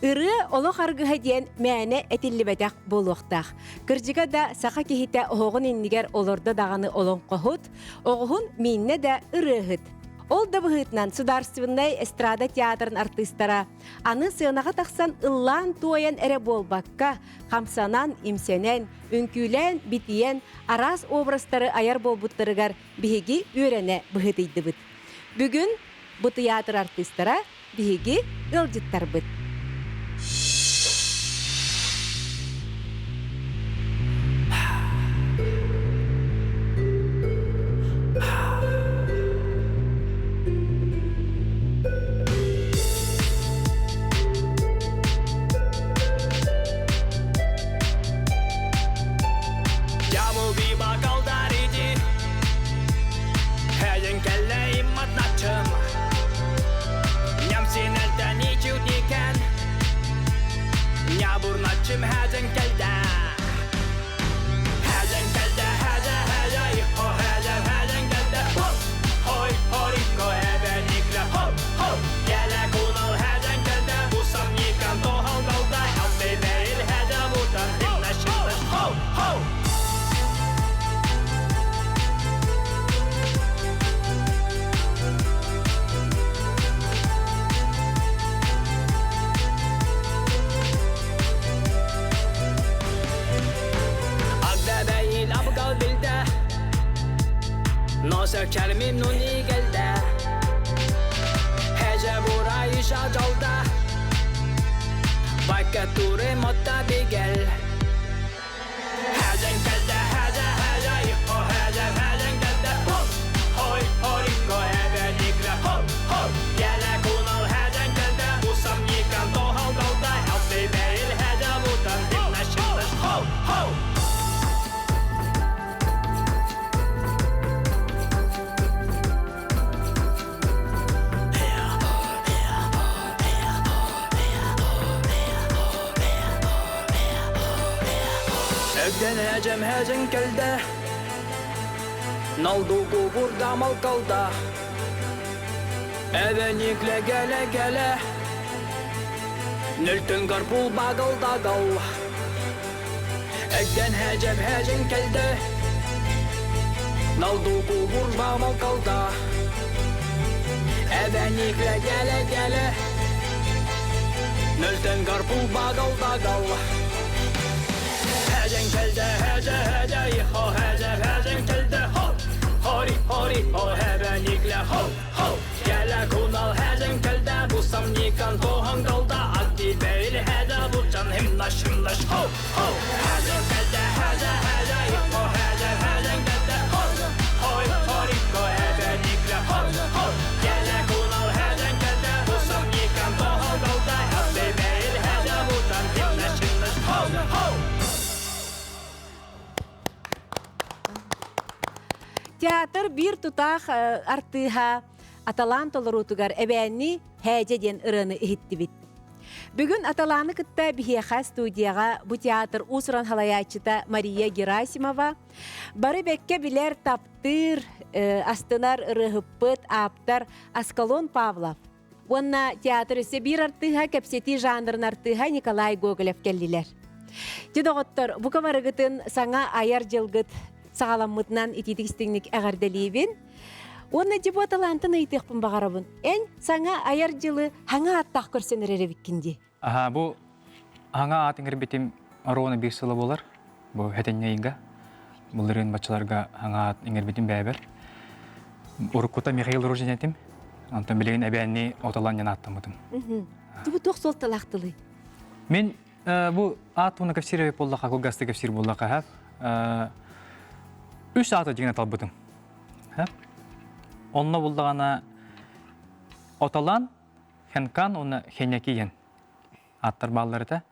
Ыры олох аргыха диэн мәне этиллибетек болуқтақ. Кыржыга да сақа кихите оғын иннигер олорда дағаны олон қохут, оғын минне да ырыхыт. Ол да бұхытнан сударственной эстрада театрын артистара аны сынаға тақсан ыллан туоян әрі болбаққа, қамсанан, имсенен, үнкүлен, битиен, арас образтары аяр болбуттарыгар биһиги үйрене бұхытыйды бұд. Бүгін бұ театр артистара биһиги ылжыттар бұд. Kelmin nuni geldi Hece burayı şacalda Bakka ture motta bir gel Hecen geldi hece hece O hecen geldi Hop hoy hoy Go evelikle hop hop Gele kunal hecen geldi Usam yıkan tohal dalda Alfi beyil hece budan Dinleşinleş hop hop Ögden hecen geldi Naldu burada mal kaldı Evenikle gele Nültün garpul bagal dagal Ögden hecen geldi Naldu burada mal kaldı Evenikle gele Nültün garpul bagal dagal Hecen geldi hece ho hecen geldi hop hori ho hebenikle hop hop Gele kunal hecen geldi bu samnikan tohan kalda akdi beyli hede bu can himlaş hop hop Hecen geldi hece ho hecen geldi hop hori ho hebenikle hop hop Gele kunal hecen geldi bu samnikan tohan kalda akdi beyli hede bu can himlaş hop hop Театр bir tutaq артыha Atalan tolorutugар эбәнни хәҗеден ырыны иһиттибит. Бүгін Аталаны кытта биһиэхэ студияға бу театр усран халаячыта Мария Герасимова бары бәкке билер таптыр астынар ырыһыппыт аптар Аскалон Павлов. Онна театр өсө бир артыха кепсети жанрын артыха Николай Гоголев келлилер. Жедоғыттар бу каварыгытын саңа аяр жылгыт сағаламмытынан ититигистигник әғарделейбін. Онна жібу Аталантын ыйтықпын бағарабын. Ән саңа аяр жылы хаңа аттақ көрсенер әребіккінде. Бу хаңа атын әрбетім аруына бір сылы болар. Бу хәтеннейінға. Бұлырын бачыларға хаңа атын әрбетім бәйбір. Уруккута Михаил Ружинетім. Антон білеген әбәнне Аталаннан аттымыдым. Тубу тоқ сол талақтылы. Мен бу атуына кәпсір боллақа, көгасты кәпсір боллақа. Үш аты дегені талбыдым. Онна болдағана Аталан, Хенкан, оны Хенекиен. Аттар баллары да.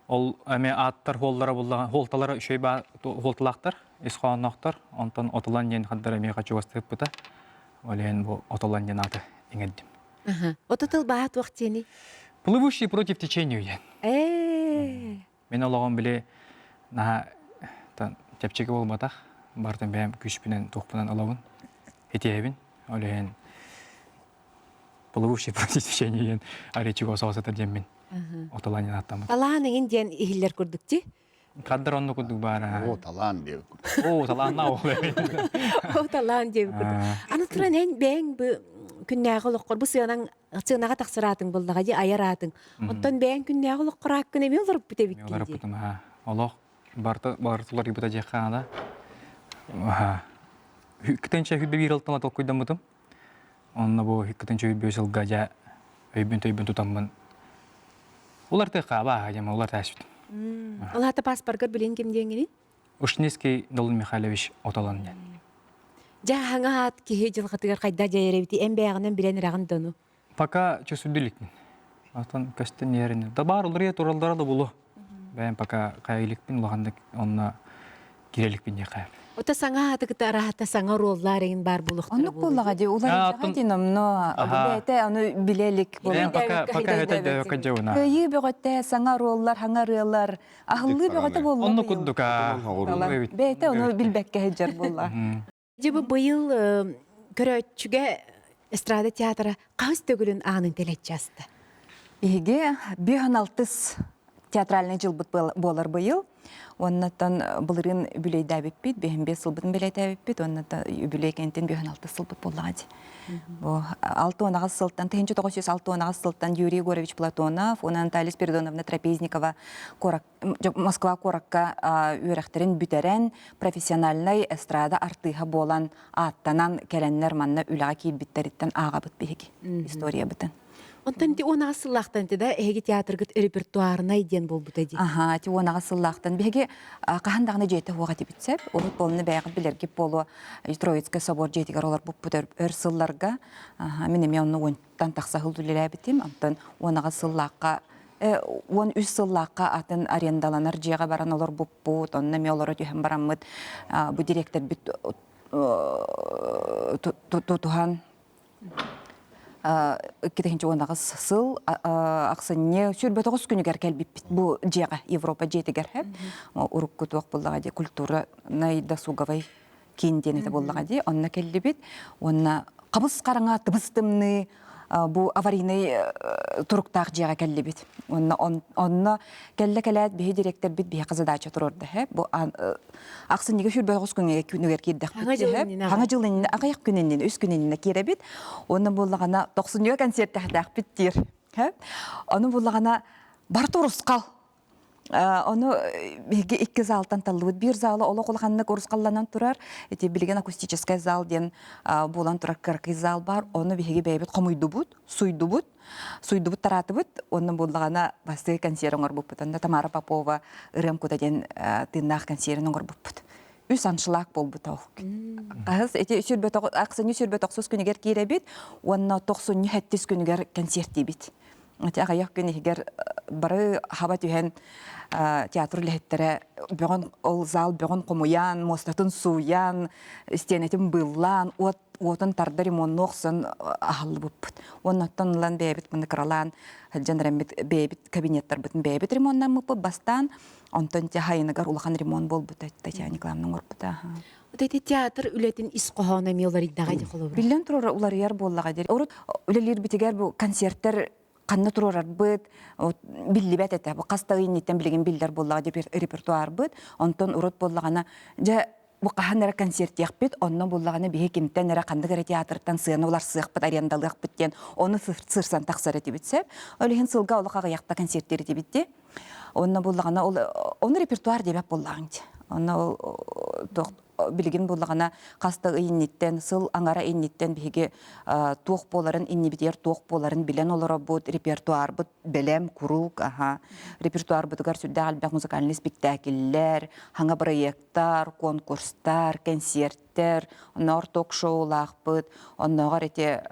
Ол әме аттар холлары болдаған, холталары үшей ба холталақтар, исқуаннақтар. Онтан Аталан ен қаддар әме қачу бастығып бұта. Олен бұл Аталан ен аты еңеддім. Отатыл бағат уақытені? Плывущий против течению ен. Мен олағын біле тепчеге болмадақ. Бартын бәйім күшпінен, тоқпінен алауын, етеевін. Олеген половущий противостояние аречиго соосата деммен. Оталан янаттамын. Талааныңын ден ихиллер көрдүкти. Каддар онну кудук бара. О, талан деп. О, таланна ол. О, талаан деп көрдүк. Аны туран эн бэң бу күннәгы лоққор бу сыйнаға тақсыратың болдыға де аяратың. Оттан бэң күннәгы лоққор аққын эме олар бүте Олар биткенде. бутум ха. Олох бартылар бута жаккана. Ха. Хүктенче хүбе бир алтыма толкуйдан бутум. Онна бу хүктенче хүбе жылга жа өйбүн тутаммын. Улар тыка ба, жама улар ташып. Олата паспоргар билен кем деңгени? Ушнеский Долын Михайлович Оталан. Жа хаңаат кихи жылгатыгар кайда жайребити эм бягынан билен рагын дону. Пока чөсүдүлүкмүн. Атын көстөн ерин. Да бар улар туралдары да булу. Бәм пока кайлыкпин улаганда онна киреликпин жакай. Ота саңааты кыта арахата саңа ролларын бар булуктар. Онук боллага же улар жагатиномно бете аны билелик Бәм пока это да кажауна. Көйү бөгөтө саңа роллар, хаңарылар, ахыллы бөгөтө боллу. Онну куддука. Бете аны билбекке хеджер болла. Жебу быйыл көрөчүгө эстрада театры кайсы төгүлүн анын телечасты. Биге 16 театральный жыл болар быйыл. Оннан былырын бүлей дәбиппит, 5 сылбытын бүлей дәбиппит, оннан бүлей кенттен 16 сылбыт боллағады. 6-10 сылттан, 1906 сылттан Юрий Егорович Платонов, онан Наталья Спиридоновна Трапезникова Москва Коракка үйрәхтерін бүтерен профессиональный эстрада артыға болан аттанан кәләннер манна үліға кейбіттеріттен аға бұт бейгі история бұтын. Онтан ти она сыллахтан да эги театргыт репертуарына иден болбут эди. Ага, ти она сыллахтан беге кахандагны жете хуга тибитсеп, урут болны бәгы билерге болу Троицкий собор жетигер олар буп бутер сылларга. Ага, менем яны онтан таксахыл дүлеле битим, антан онага сыллакка он үс сыллакка атын арендаланар жега баран олар буп бут, онна ме олар өтөһөн бараммыт. Бу директор бит тутухан кетехинче ондағы сыл ақсыне сүрбет оғыз күнігер кәлбіп бұл жеға Европа жетігер әп. Ұрық күтуақ болдыға де культура найда суғавай кейінден еті болдыға де. Онына кәлі бет, онына қабыз қараңа тыбыстымны бұл аварийный тұрықтақ жеға кәлі бет. Онына кәлі кәләт бейі директор бет бейі қызыдача тұрорды әп. Ақсын неге сүрбет оғыз күнігер кейдіқ бітті әп. Хаңа жылынын ағаяқ күнінен, өз күнінен кері бет. Оны болағана 90-ға концерттәқтәқ біттер. Оны болағана бар тұрысқал. Оны екі залдан талыбыд. Bir залы олы қолғанны көрісқалланан тұрар. Білген акустический зал ден болан тұрар кіркі зал бар. Оны бейге бәйбет қомойды бұд, суйды бұд. Суйды бұд тараты бұд. Оны болағана басты консерің ор бұд. Тамара Попова ұрым көдеден тыңнақ консерінің ор бұд. Үс аншылақ бол бұд ауық. Ақсыны сүрбет оқсыз күнігер кейре бет. Оны 90-70 күнігер концерті бет. Ағаяқ күнігер бары хаба түйен театр ләхеттері бөғін ол зал бөғін қомуян, мостатын суян, стенетін бұллан, отын тарды ремонны оқсын ағылы бұппыт. Оннаттан ұлан бәйбіт мұны қыралан, жанрәмбет бәйбіт кабинеттар бұтын бәйбіт ремоннан мұппы бастан, онтан те хайыныгар ұлақан ремон бол бұт, Татьяна Николаевның орпыта. Отэти театр үлетін исқоғана мелар иддаға де қолу бұр. Билен тұрыр ұлар ер боллаға дер. Орут үлелер бітігер бұл концерттер қанны тұрорар бұд, білі бәт әті, қастағы инеттен білген білдер боллаға деп репертуар бұд, онтон ұрот боллағана, жа бұл қахан әрі концерт яқпет, онын боллағана бігі кемттен әрі қандық әрі театрттан сыяны олар сыяқ бұд, арендалық бұттен, оны сырсан тақсар әті бітсеп, өліген сылға олықаға яқта концерттері де бітті, онын боллағана, оны репертуар деп боллағанды. Оны билген болағана қасты инниттен, сыл аңара инниттен біге тоқ боларын, иннибитер тоқ боларын білен олара бұд, репертуар бұд, білем, күрук, репертуар бұдығар сүрді әлбәқ музыкальный спектакеллер, хаңа проекттар, конкурстар, концерттер, онар ток-шоулақ бұд, онағар әте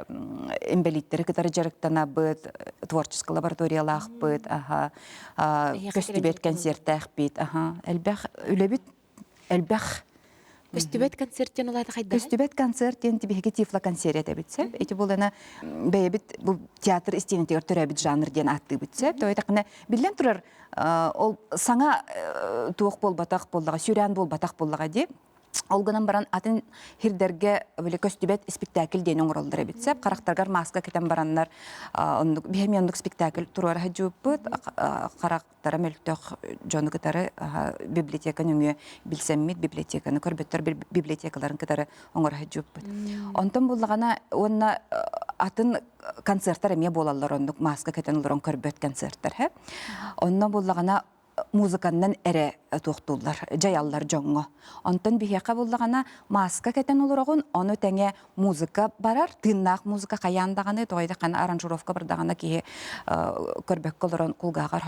эмбелиттері кітары жарықтана бұд, творческая лабораториялақ бұд, көстібет концерттәқ бұд, әлбәқ үлебет, әлбәқ Көстүбет концерттен олайды қайда? Көстүбет концерттен тибеге тифла концерт битсеп. Эти бұл ана бәйбит бұл театр истенетер төрәбит жанрден атты битсеп. Той тақына билен турар ол саңа туық бол батақ боллаға, сүрән бол батақ боллаға деп. Олгынан баран атын хирдерге böyle көстүбет спектакль ден оңролдыр битсеп, карактаргар маска кетен бараннар, ондук бихемиондук спектакль турар хаҗуппут, карактара мөлтөх жону кытары библиотека нүңе билсеммит библиотеканы көрбөттөр библиотекаларын кытары оңор хаҗуппут. Онтон буллагана онна атын концерттер эме болалар ондук маска кетен олорон көрбөт концерттер ха. Онна буллагана музыканнан эре туохтуллар, жаяллар жоңго. Онтон бихяка буллагана маска кетен олорогун, оны теңе музыка барар, тыннак музыка каяндаганы, тойда кана аранжировка бардагана кие көрбөк колорон кулгагар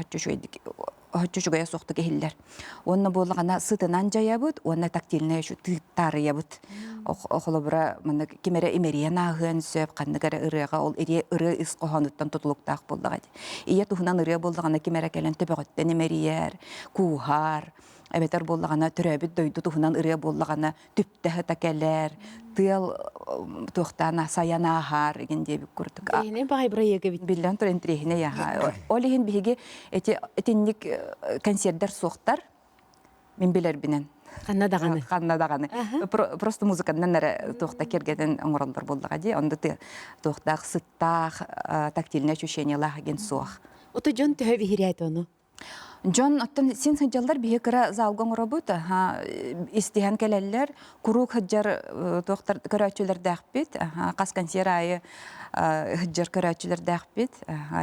хаччугая сохты кехиллер. Онна буллагана сытынан жаябыт, онна тактильне шу тыттары ябыт. Охолобра мына кимере эмериена агын сөп, кандыгара ырыга ол ыры ис кохануттан тутулуктак булдагы. Ие тухунан ыры булдагана кимере келен төбөгөттен эмерияр, кухар, эбетер булдагана төрөбүт дойду тухунан ыры булдагана түптәһе такелер, тыл тухтана саянахар генде бик курдук. Эне бай проекты бит. Билен трентрехне яха. Олихин биге этинник концерттер сохтар мен билер бинен. Каннадаганы. Просто музыкадан нәре тухта кергеден оңролдор булдыга ди. Онда тухтак сыттак тактильне ощущениялар ген суах. Ото жон төһө бихирәт оны. Джон оттан син сыджалдар бие кыра залгон работа истихан келеллер курук хаджар доктор көрөчүлөр дәхбит кас консерайы хаджар көрөчүлөр дәхбит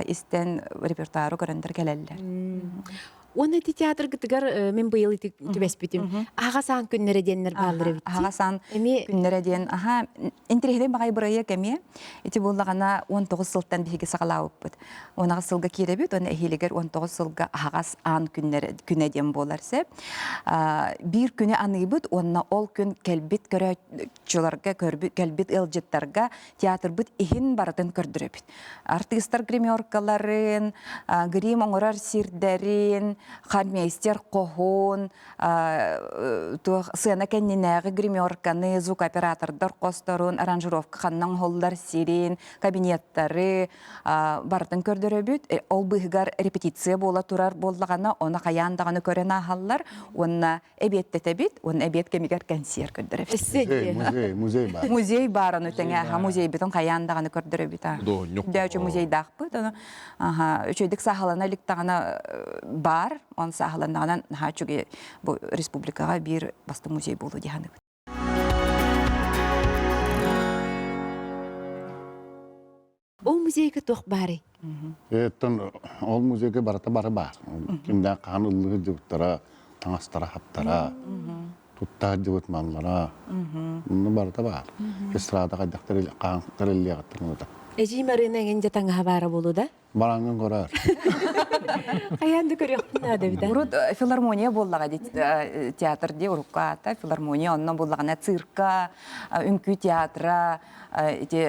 истен репертуары көрөндөр келеллер. Оны театр гытыгар мен быйыл түбәспитим. Ағасан күннәре деннер балдыры бит. Ағасан күннәре ден. Интерехден багай бырыя кеме. Ити буллагана 19 сылтан биге сагалап бит. 19 сылга киребит, оны эхилегер 19 сылга ағас ан күннәре күнәден боларса. Бир күне аныбыт, онна ол күн келбит көрөчүләргә көрбит келбит элҗеттәргә театр бит ихин баратын көрдүрөбит. Артисттар гримеркаларын, грим оңорар сирдәрин Ханмейстер кохун, сына кеннинәге гримерканы, звукоператордар косторун, аранжировка ханнан холлар сирин, кабинеттары бартын көрдөрөбүт. Ол быгар репетиция бола турар боллагана, оны каяндаганы көрөнө халлар, онна эбеттетебит, оны эбет кемигер концерт көрдөрөбүт. Музей бар. Музей бар аны теңе, музей битон каяндаганы көрдөрөбүт. Дәүчө музей дакпыт. Үчөйдик сахалана ликтагана бар. Он сахаланнан хачуге бу республикага бир басты музей болду дигән. О музейга тох бары. Ол музейге барата бары бар. Кимдә кан уллыгы җуктара, таңастара хаптара, тутта җут маллара. Буны барата бар. Эстрада кайдактыр кан кырыллыга гаттырмыда. Эҗимәренең инде таңга хабары булуда. Бараңын көрәр. Каянды көрөктүн адабыда. Урут филармония боллага ди театр ди урукка та филармония оннан боллагана цирка, үнкү театра, эти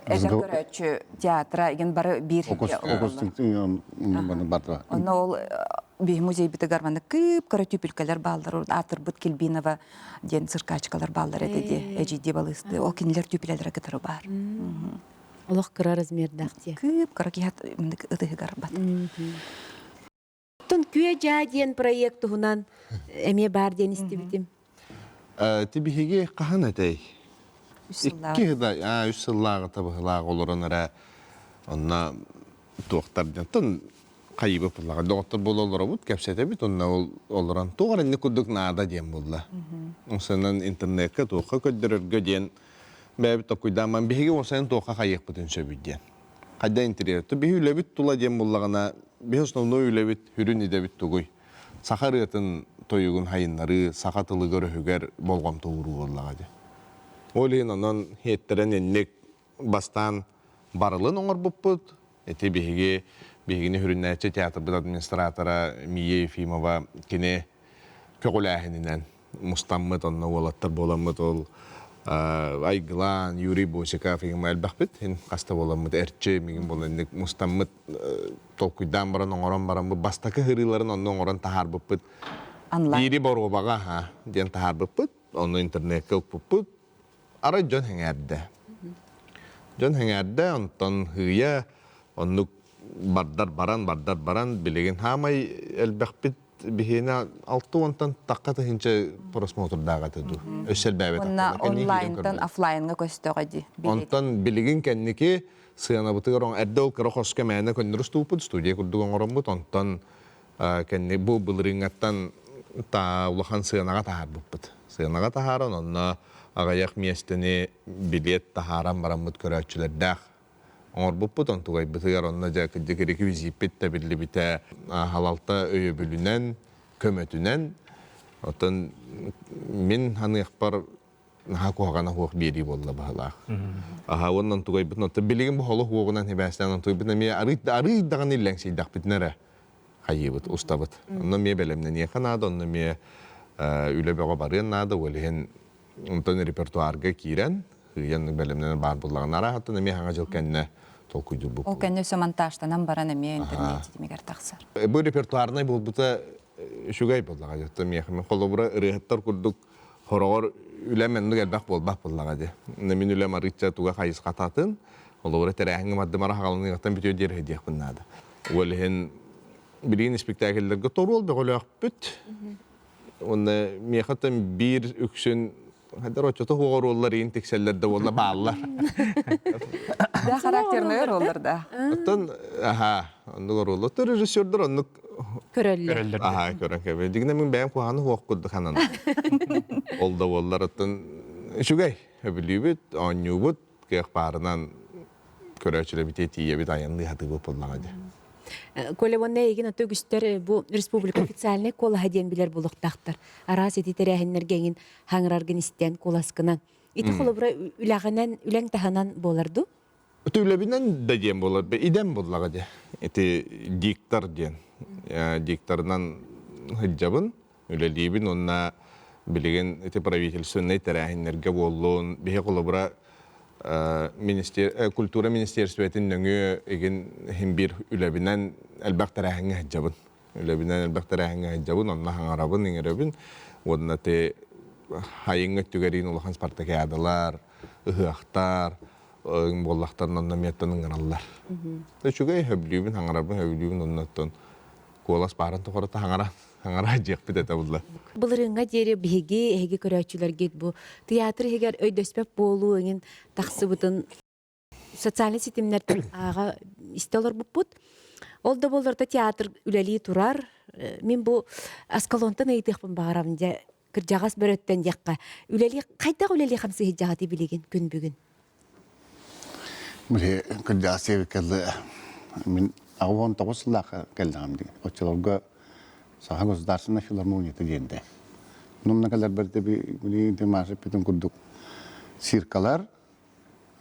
көрөчү театра ген бары бир. Онна ол би музей битегар мана кып көрөчү пилкалар балдар, Атыр Буткилбинова ден циркачкалар балдар эди, эжиди балысты. Ол кинилер түпилелер кетер бар. Аллах кыра размердахти. Кып каракият мындык ытыгар бат. Тон күе жадиен проекты хунан эме бар ден истибитим. Тибиһиги кахан этей. Икки да 3 сыллага табылага олоронара онна доктор жантын кайыбы буллага доктор бололор бут кепсете бит онна олорон тугар инде кудук нада дем булла. Онсанан интернетке тока көддөргө ден бәбит токуйдаман биһиги онсан тока кайык бүтүн сөбүдден. Кайда интерьер то биһи үлебит тула дем буллагана биһи основной үлебит хүрүн идебит тугуй. Сахарытын тоюгун хайыннары сахатылы көрөһүгер болгом тууру боллага де. Олин онон хеттерен эннек бастан барылын оңор буппут. Эти биһигини хүрүннәче театр администратора Мия Ефимова кине көгөләһинен мустаммыт онно болаттар боламыт ол Айглан, Юрий Босиков егем әлбәхбит, һин каста боламыт эрче мигин боланник мустаммыт толкуйдан баран оңорон баран бу бастакы хырыларын онно оңорон тахар буппут. Бири боробага ден тахар буппут, онно интернетке уппут. Ара жон хәңәрдә. Жон хәңәрдә онтон хыя оннук бардар баран билеген хамай әлбәхбит бихена 6 онтан таққата хинче просмотрдага таду. Өссел бәбе Онна онлайнтан офлайнга көстөгө ди. Онтан билигин кенники сыяна бутыгырон эрдел крохоске мәне көндүрүс тупут студия курдугон оромбут онтан кенни бу былырынгаттан та улахан сыянага тахар буппут. Сыянага тахаран онна агаяк местени билет тахаран бараммыт көрөчүлөрдөх. Оңор буппут онтугай бытыгар онна жа кыддык визиппет та билли бите халалта өйөбүлүнөн көмөтүнөн отон мен ханыякпар наха куагана хуак бери болла бахала. Оннан тугай бит нота билигин бохолу хуагынан хебастан тугай бит ми арыдаган иллен сидак битнере хайыбыт устабыт. Онна ми белемнен яканада онна ми үлөбөгө барын нада олен онтон репертуарга кирен ян белемнен бар буллаган арахатын ми ханга жыл кенне толкуйду бу. Ол кенне монтажтан баран эме интернет демегер таксар. Бу репертуарны бул бута шугай буллага жатты ми хам холобра рехаттар курдук хорогор үлеменнү гелбак болбак буллага ди. Мен үлем арыча туга хайыс кататын холобра терәһиң маддымара хагалны гатан битү дер хедиях буннада. Олен билин спектакльлерге торул бөгөлөк бүт. Онда ми хатан бир үксүн Хәдер очото хугоруллар интекселлерде болла бааллар. Да характерный роллар да. Оттан онда горуллар режиссердер онны Көрөллөр. көрөн кебе. Дигне мен бәм куаны хуаккуды ханан. Олда боллар оттан шугай хөбүлүбүт, оннюбут кех барынан көрөчүлө битетие бит аянды хаты боллага. Коле вонна еген өтөгүстөр бу республика официальный кола хаден билер булуктактар. Арас эти терәһеннәргән хаңраргын истен коласкынан. Ити холобра үлаганан үләң таханан боларду. Өтөлөбинен да дем болар. Идем боллага де. Эти диктор ден. Диктордан хыджабын үлелибин онна билеген эти правительственный терәһеннәргә боллун бихе холобра культура министерствотын нөңө еген химбир үлебинен элбактарахыңа хаджабын. Үлебинен элбактарахыңа хаджабын, онна хаңарабын, иңеребин. Онна те хайыңы түгерин улахан спартакиадалар, ыхыақтар, боллақтарын онна меттанын ғаналар. Төчугай хөблюбин, хаңарабын, хөблюбин оннаттан колас барын тұқырыты хаңара жек бит эте булла. Булырыңга дери биги көрөчүлөр гет бу театр хегер өйдөспөп болуу эген таксыбытын социаль сетимнерден ага истелер буппут. Ол да болорда театр үлели турар. Мен бу Аскалонтан айтыппын багарамда кыржагас бөрөттөн жакка. Үлели кайта үлели хамсы хижагаты билеген күн бүгүн. Мре кыржасы келе мен авон тогуслак келдим ди. Очолго Саха государственная филармония тегенде. Нумна калар берде би демаше питон курдук. Сиркалар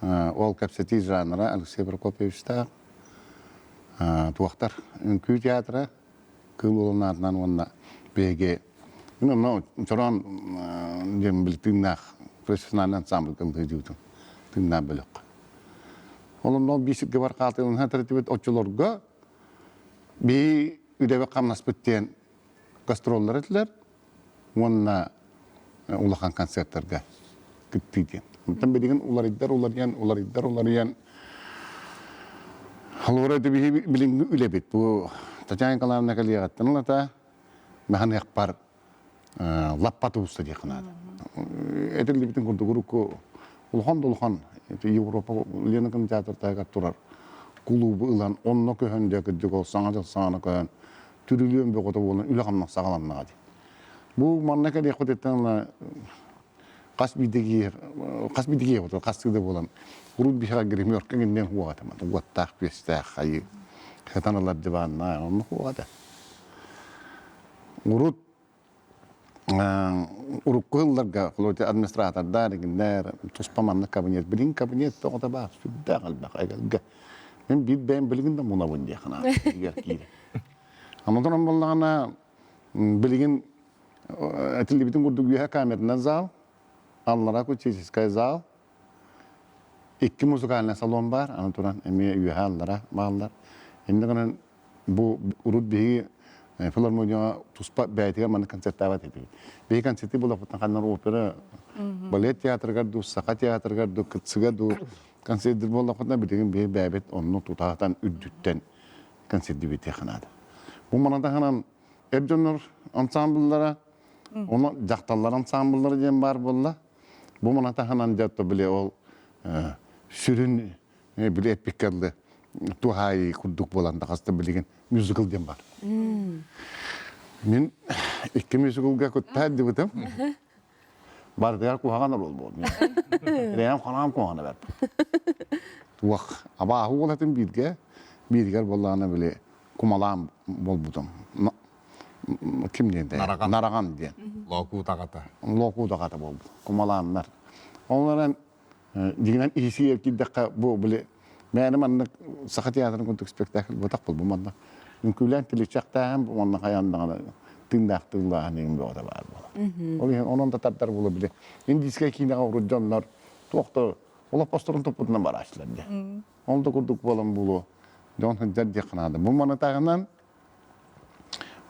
ол капсети жанра Алексей Прокопьевичта туактар күй театры кылулунардан онна беге. Ну, чорон дем билтиннах профессиональный ансамбль кылдыдуу. Тинна белек. Олонно бисикке бар калтын хатыртыбыт очолорго би үдебе камнас биттен гастроллар этлер, онна улахан концерттерге киттиден. Онтан береген улар ян. Халора деби билинги үлебит. Бу Татьяна Николаевна калиягаттан лата махан якпар лаппаты уста деканады. Этелди битин курдугуруку улахан Европа леникин театртайга турар. Клубы ылан онно көһөндө кыдыгол саңа саңа көһөн түрүлүөн бөгөтө болон үлөкамнак сагаланнага. Бу маннака де хотеттен касбидиги вот касыды болон. Урут биха гримёр кеңден хуата мат. Уаттак бестак хай. Хатаналар диванна онно хуата. Урут уруккылларга клоте администратор дарыгындар туспаманны кабинет билин кабинет тогота бар сүддә галбак айгалга. Мен бит бәм билгәндә моны бу дияхана. Амадан боллагана билген әтиле битен күрдүк бия камерна зал, аллара кучическая зал. Икки музыкальный салон бар, аны туран эме үһаллара балдар. Инде гана бу урут биги филармония туспа бәйтигә маны концерттава дип. Би концерты була фотографлар опера, балет театрга ду, сака театрга ду, кытсыга ду. Концерт була фотографлар битеген бе бәбет онны тутатан үддүттен концерт дип теханада. Бу манада ханан Erjonur ансамбльлары, оны жақталар ансамбльлары ден бар болла. Бұл мына таханан жатты біле ол сүрін біле эпикерлі тухай күрдік боланда қасты білеген мюзикл ден бар. Мен екі мюзиклға көтті деп өтем. Бардығар қуғағанар ол болды. Рейам қанағам қуғаны бәріп. Туақ, аба ағу олатын биргер болағына біле кумалам бол бұдым. Кім дейінде? Нараған дейін. Локу тағата. Локу тағата болды. Кумаламдар. Олардан дегенен isi еркеддіққа бұл біле. Мәнім анны сақа театрын күндік спектакль бұтақ бұл бұманда. Мүмкілен тілечақтағын бұманда қаяндағына тыңдақтығылаған ең бұғыда бар бұл. Оның да таттар бұлы біле. Индийскай кейінеға ұрыджанлар тоқты олап постырын топытынан бар ашылар де. Оны да күрдік болын бұлы. Жон хынжар де қынады. Бұманы тағынан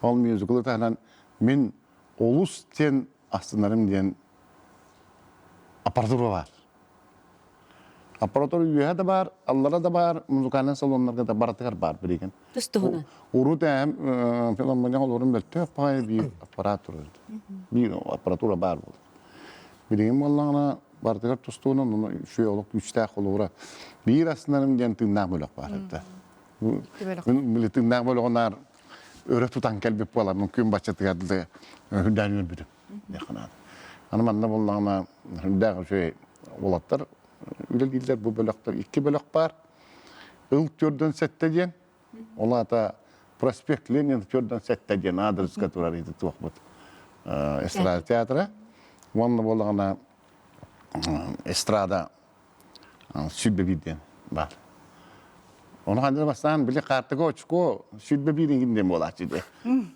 ол мюзиклы тағынан мен олыс тен астынарым ден аппаратура бар. Аппаратура үйе да бар, аллара да бар, музыкальный салонларға да баратығар бар біреген. Тұстығына? Уру тәм филармония оларын бәлті пай бір аппаратура. Bir аппаратура бар бұл. Біреген болағына баратығар тұстығынан үші олық үштәқ олуыра. Bir астынарым ден тыңнақ бөлік бар. Тыңнақ бөлік онар өрі тұтан кәлбеп болар, мүмкін бачатығады хүдән өрбірім. Аныманда болағына хүдәғі шөй олаттар, үлелгейлер бұл бөліқтер. Екі бөлік бар. Ыл төрден сәтті ден. Ола ата проспект Ленин төрден сәтті ден. Адресқа тұрар еді туақ бұд. Эстрада театры. Онны болағына эстрада сүлбе биден бар. Onu hangi bastan bile kartı koçko sütbe bir ingin bolacı.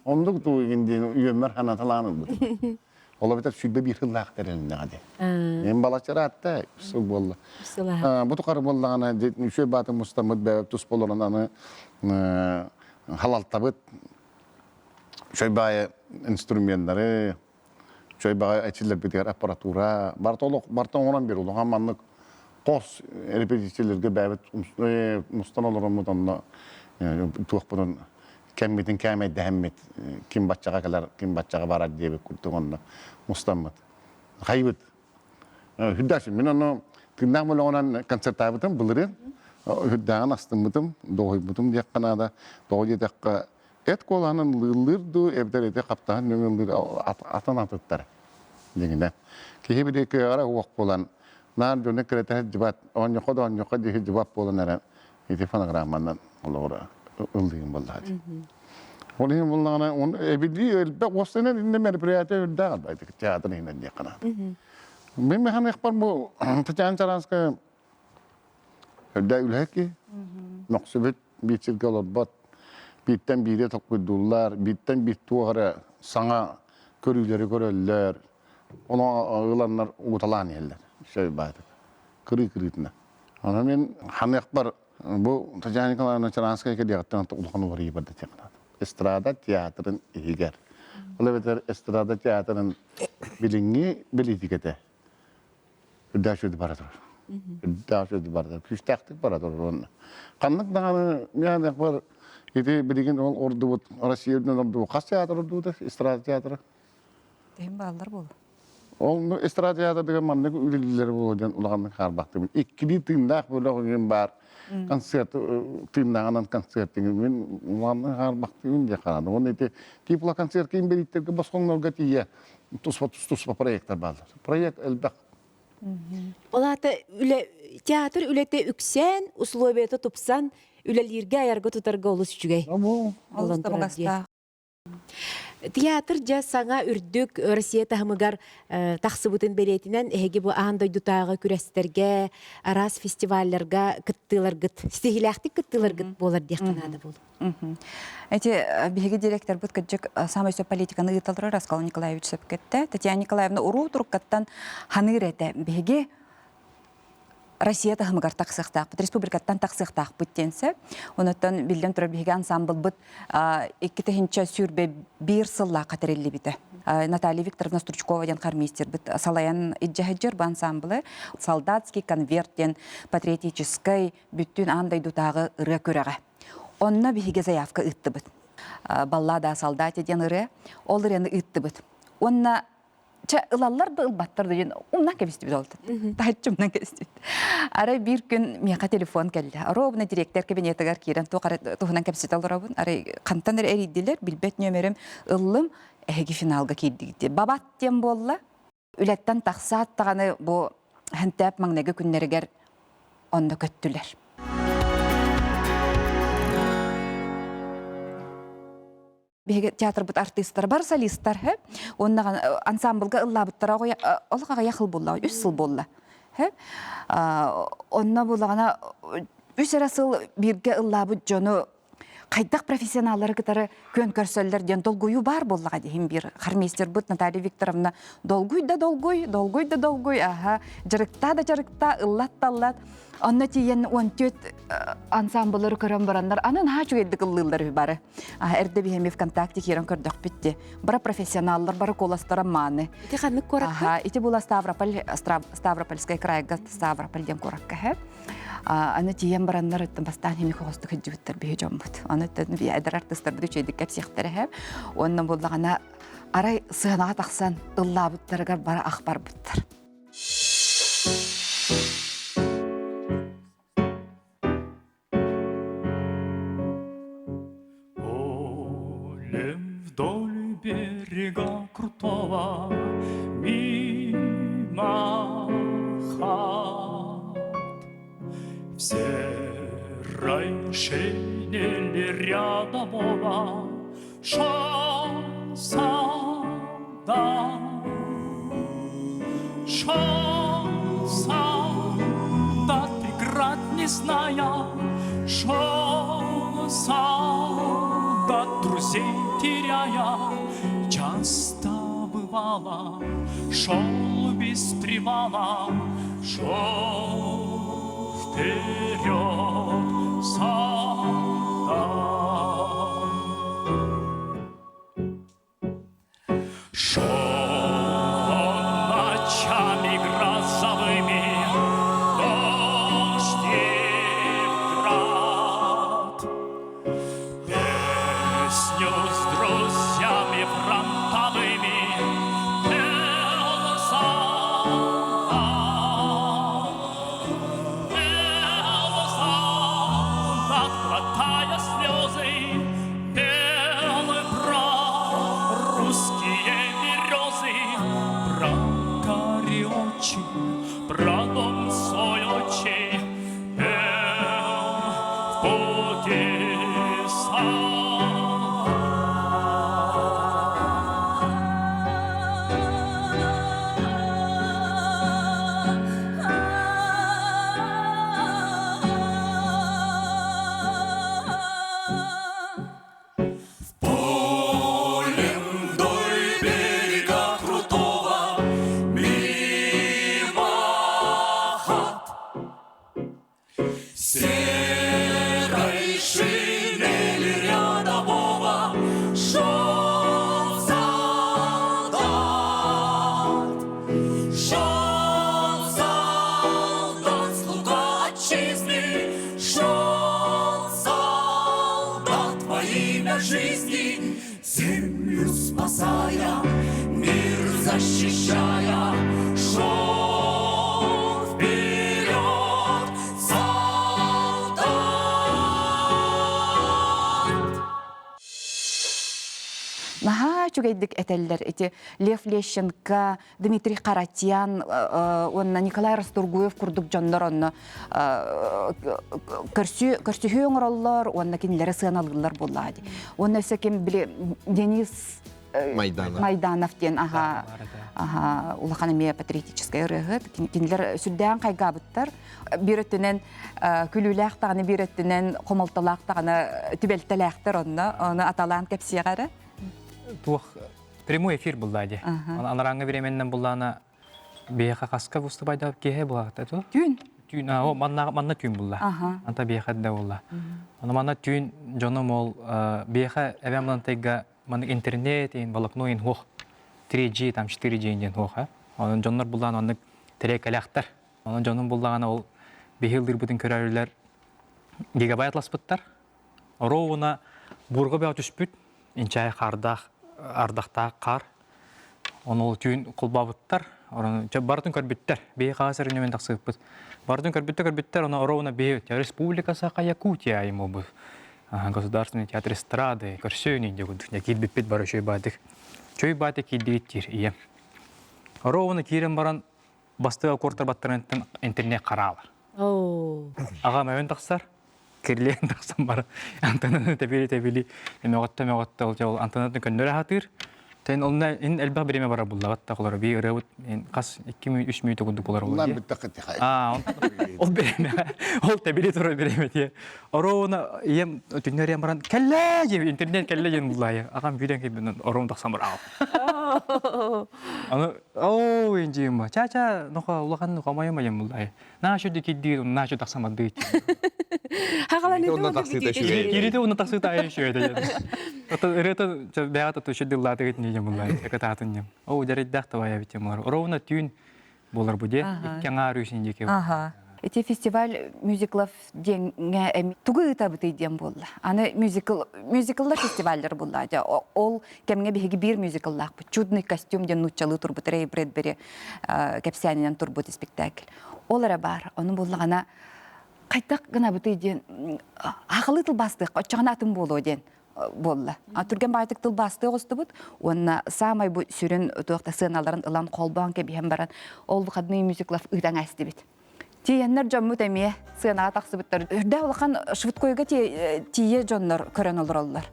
Onluk tu ingin üyemer hanatalanır bu. Olabilir sütbe bir hıllak derinde hadi. En balaçara hatta su bolla. Bu tukar bollana şu batı mustamid be tus bollananı halal tabıt. Şöyle bay enstrümanları, şöyle bay açılır bir aparatura. Barton olan bir olur. Hamanlık Qos repetisiyalarga bäbit mustan olaramıdan tuğ bunun kemmetin kemet dehmet kim batçaga kadar kim batçaga barar diye bir kurtuğunda mustanmat. Haybet. Hüddaşım men onu tındak bolan olan konsert ayıbıtım bilirem. Hüddagan astımıtım doğuybıtım diye kanada doğuya dakika et kolanın lılırdı evderede kaptan nöngülür atan atıtlar. Degenden. Kehebideki ara uaq bolan Nar dönük kriter cibat, on yok diye cibat bolanlara itifanagrammandan olara ıldığım vallahi. Onun vallahi on ebedi elbette o sene dinleme priyate dağıt baydık teatrın hinden yakına. Ben mehan ekber bu tacan çaranska da ülheki noksubet biçil kalır bat bitten biri takudullar bitten bir tuğara sana körüleri körüller ona ağılanlar utalan yerler. Şey baydık. Kırı-kırıtına. Ona men hanı ekber bu tacanikalarına çaranskaya kediyattan tuğluğunu var iyi barda tekrar. Estrada tiyatrın ihiger. Ola beter estrada tiyatrın bilingi bilitikete. Üddâşödü baradır. Üddâşödü baradır. Küçtektik baradır onun. Kanlık dağını yani ekber iti bilgin ordu bu Rusya'dan ordu bu. Kas tiyatr ordu da estrada tiyatrı. Deyim bağlar bol. Onu estrada teatrda manlık ülelileri bolgan ulağanlık harbaktı. İkili tındak böyle oyun var. Konsert tındağından konsertin men ulağanlık harbaktı diye karadı. Onu ete tipla konsert kim belitterge basqonlarga tiye tuspa proyektler barlar. Proyekt elbaq. Olata teatr ülete üksen, условията tupsan, ülelirge ayarga tutarga olus çügey. Bu Teatr ja sana ürdük Rusya tahmıgar taqsıbıtın beretinen ehegi bu anda dutağı küresterge, aras festivallerga kıttılar gıt, stihilaktik kıttılar gıt bolar diye kanada bol. Эти беги директор бут каджик самый все политиканы италры Раскал Николаевич сөпкетте. Татьяна Николаевна уру туркаттан ханырете беги Россия тахмыгар тақсықтақ, республикаттан тақсықтақ бүттенсе, оныттан билден тұра беге ансамбл бұт 2-тігінші сүрбе бір сылла қатырелі біті. Наталья Викторовна Стручкова ден қармейстер бұт салаян иджахаджер бұл ансамблы солдатский конверттен патриотической бүттін андай дутағы ұры көреға. Онна беге заявка ұтты бұт. баллада солдате ден ыры, ол ырыны ытты быт. Онна ылаллар да ылбаттар деген умнан кебисти бит олды. Тачымнан кебисти. Ара бир күн мияка телефон келди. Робна директор кабинетыгар кирен тухунан кебисти алырабын. Ара кантан эридилер билбет нөмерим ыллым эги финалга кирдигди. Бабат тем болла. Үлеттен тақсат тағаны бұл хэнтэп маңнеге күннерігер онда көттілер. Беге театр бұд артисттар бар, солисттар, оннаған ансамблға ылла бұттара олғаға яқыл болла, 3 сыл болла. Онна болағана 3 арасыл бірге ылла бұд жону қайдақ профессионаллары кітары көн көрсөллер ден долгую бар боллаға дейін бір хармейстер бұд Наталья Викторовна долгуй да долгуй, жарықта да жарықта, ыллат да ыллат. Онна тиен 14 ансамблары көрін барандар, анын хачу еддік ыллылар бары. Әрді бейхеме ВКонтакте керін көрдік бітті. Бара профессионаллар, бара коластара маны. Ити қанық коракка? Ити була Ставропольская крайга Ставропольден коракка. Аны тиен барандар өттін бастан хеме қоғысты күджібіттер бейі жон бұд. Аны өттін бей әдір артыстар бұд үшейдік кәпсияқтары хәп. Онын болдағана арай сығынаға тақсан ылла бұттарығар бара ақбар бұттар. Полем вдоль берега крутого мимо хат в серой шинели рядового шел солдат. Шел солдат, играть не зная, шел солдат, друзей теряя, часто бывало, шел без привала, шел вперед солдат. Шел ночами грозовыми, дождь и град, песню с друзьями фронтовыми пел солдат, глотая слезы, пел про русские березы, про кари очи, про дом свой отчий, пел в пути полем вдоль берега крутого мимо хат в серой шинели рядового шел солдат. Шел солдат, слуга отчизны, шел солдат во имя жизни, землю спасая, мир защищая, шел вперед солдат. Наха чугайдык этеллер эти Лев Лещенко, Дмитрий Каратьян, онна Николай Растургуев курдук жондор онна көрсүхүй оңороллор, онна кинилери сыаналгылар боллади. Онна өсөкем биле Денис Майданов ден улаханамия патриотическая рыгыт, кинилер сүрдән кайгабыттар. Бирөттүнен күлүләк таганы, бирөттүнен комалталак таганы түбелтеләктер онна, оны аталан кепсиягары. Тух прямой эфир буллади. Анараңга беременнен буллана бияха каска выступайда кеhe булакта ту. Түйін, о манна түйін булла. Анта бияхадда булла. Аны манна түйін жоном ол бияха эвемлан тайга маны интернет ин волокноин хох 3G там 4G ден хох. Аны жоннор буллан аны терекалактар. Аны жоном буллагана ол бихилдир бутун көрөрлөр гигабайтлас буттар. Роуна Бурга бә түспүт, инчай ардақтағы қар. Оны ол түйін құлбабыттар, бардың көрбіттер, бей қағасыр үнемен тақсығып бұд. Бардың көрбіттер, оны оровына бейет. Республика Сақа Якутия аймы бұл. Государственный театр эстрады, көрсөйін де күдік. Келбіппет бары шөй бадық. Шөй бадық келдігеттер, ие. Оровына кейрен баран бастыға қортар баттарынттен интернет қаралар. Аға мәуін тақсар, кірлерін тақсан бары. Антонаны тәбелі, мәуатта ол антонатын көндері хатыр. Тен олна ин әлбә биреме бара булла гатта кулар би рәвит кас 2-3 минут күндү булар булла. Lan bitti kıtı hayır. Ол биреме. Ол тәбиле туры биреме те. Орона ем төннәр ямран кәллә җи интернет кәллә җен булла я. Агам бидән ки орон тахсам бар ал. Аны инҗима. Ча ноха улахан камайма җен булла. На шу ди кидди на шу тахсам ады. Хағалан Онна таксита шүгей. Кириде уны таксыта ай шөйдә. Рета бәгата төшедилла дигән не булай. Экататын. О, дәрәддәк тавая битемлар. Ровно тюн булар буде. Кеңа рүсинде ке. Ага. Эти фестиваль мюзиклов деңе тугы табыты дем булды. Аны мюзикллар фестивальдер булды. Ол кемге биги бир мюзикллар. Чудный костюм ден нучалы турбут Рэй Брэдбери кепсянинен турбут спектакль. Олара бар. Оны булгана кайтак гына быты ден акылы тыл бастык, оччагына атын боло ден. Болла. Турген байтык тыл басты остубут. Онна самай бу сүрен туакта сценаларын ылан колбан ке биһем баран. Ол букадны мюзиклов ыдан астыбит. Тиеннер жомму теме сценага таксыбыттар. Үрдә улахан швидкойга тие жоннор көрөн олороллар.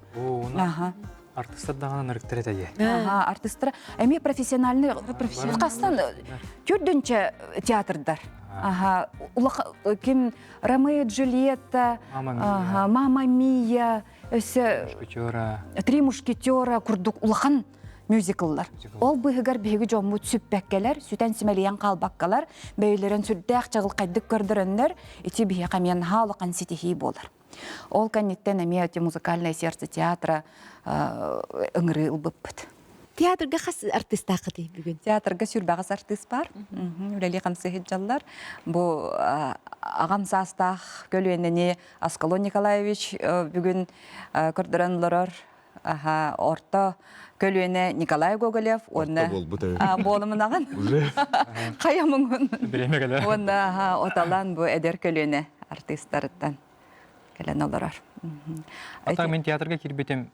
Ага. Артисттар даган нырыктыр этеге. Ага, артисттар эми профессиональный кастан көрдүнчө театрдар. Ага, улах ким Ромео и Джульетта, ага, Мама Мия, Три мушкетера курдук улахан мюзикллар. Ол быгар биги жоммут сүппеккелер, сүтен симелиян калбаккалар, бейлерен сүрдәк чагыл кайдык көрдөрөннөр, ити бие камен халыкан ситихи болар. Ол канниттен эми музыкальное сердце театра ыңры ылбыппыт. Театрга хас артист тақыды бүгін. Театрга сүрбәгас артист бар. Үлели қамсы хиджаллар. Бу ағам састақ көлуеніне Аскалон Николаевич бүгін көрдірінлерор. Орта көлуене Николай Гоголев. Орта бол бұт әуі. Болымын аған. Қаямыңын. Биреме келе. Онда оталан бу эдер көлуене артисттарыттан келен оларар. Ата мен театрга кирбетем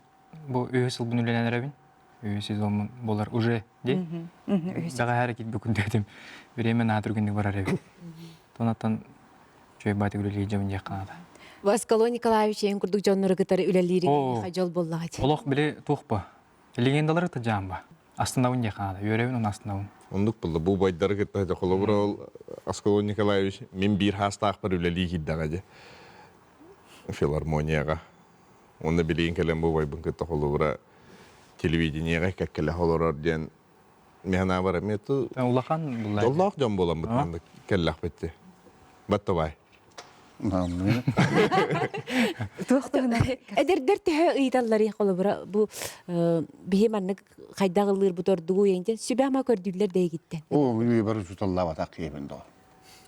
бу өсүл бүнүленеребин. Сезон болар уже де. Дага харакет бүкүн дедим. Биреме натыр күндү барар эби. Тонаттан чөй баты үлели жамын жакканада. Аскалон Николаевич ең күрдік жонныры кытары үлелерин хажол боллага. Олох биле тухпа. Легендалар та жамба. Астынабын жакканада. Өрөбүн он астынабын. Ондук булды. Бу байдар кетти. Холоброл Аскалон Николаевич мен бир хастак бар үлели киддага. Филармонияга. Онда билеген келем бу байбын кетти холобра. Телевидениеге кәккеле холорор ден механа бар мету. Улахан булай. Аллах жан болам бутманды келлах бетти. Баттабай. Эдердер тәһә ыйталлар яқылыбыра бу бихеманнык кайдагылыр бутордугу енде сүбәма көрдүләр дә гитте. O bir barı tutallava takiyben do.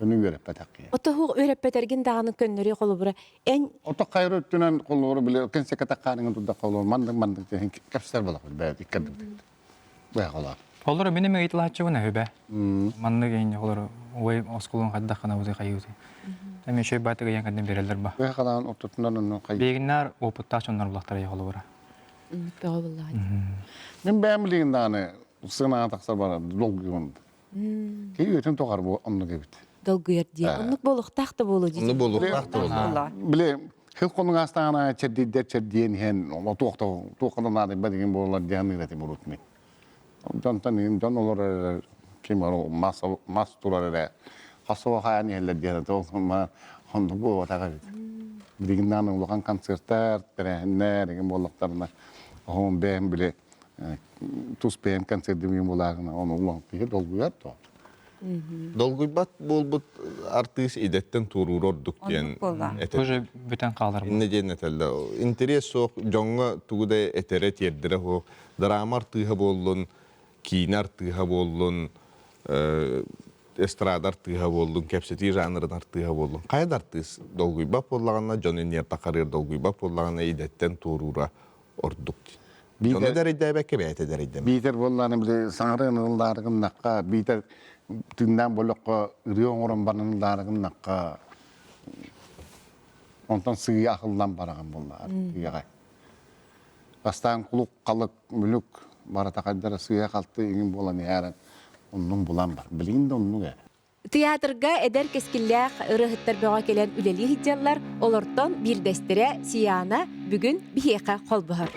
Onu görüp takiye. Отоху өрәппәтәрген даганы көннәре кылыбыра эн Ota kayro tünen kolları bile kense katakkanın tutda kolları mandık diye kapsar bala be dikkat. Be kolar. Олар менеме ыйтылачыбына хөбә. Манны генде олар ой осколун кадда кана үзе кайыты. Эми шөй батыга яңган берелер ба. Be kalan otutунан kay. Бегиннар опытташоннар булактар яголы бара. Тагыллар. Ben beğenmediğin tane sığınağa taksar bana dolgu. Ki ötün tokar bu onu gibi. Долгуер ди. Оннук болук такта болу ди. Onu bolu taktı oldu. Bile hıl konun astana çeddiyen hen o tuğdan adı badığın boğular diyen üreti burutmayın. Can olur kim var o mas turar hasova hayani heller diyen ama onu bu otağa bilginden ulakan konsertler terenler gibi boğulaklarına onun ben bile tuz beğen konsertimi boğulaklarına onu ulan bir dolguyor da. Dolguybat bolbut artist idetten tururorduk diyen eter. Уже бүтән калыр. İnne diyen etelde. Interes soğuk jonga tuğda eteret yerdire ho. Dramar tığha bollun, kinar tığha bollun, estradar tığha bollun, kepseti janrınar tığha bollun. Kayda artist dolguybat bollağına, jonin yer takarir dolguybat bollağına idetten turura ордук. Битер- Оны дәрейді бәкке бәйті дәрейді. Битер болланы биле саңрын ылдарыгын накка битер тындан болокко ырыон орон банын ылдарыгын накка онтон сыйы акылдан бараган боллар тыяга. Бастан кулук калык мүлүк барата кайдара сыйя калты иңин болан яран оннун булан бар. Билин да оннун Театрга эдер кескиллях ырыхыттар бөға келен үлели хиджаллар олортон бирдестире сияна бүгүн бихека колбухар.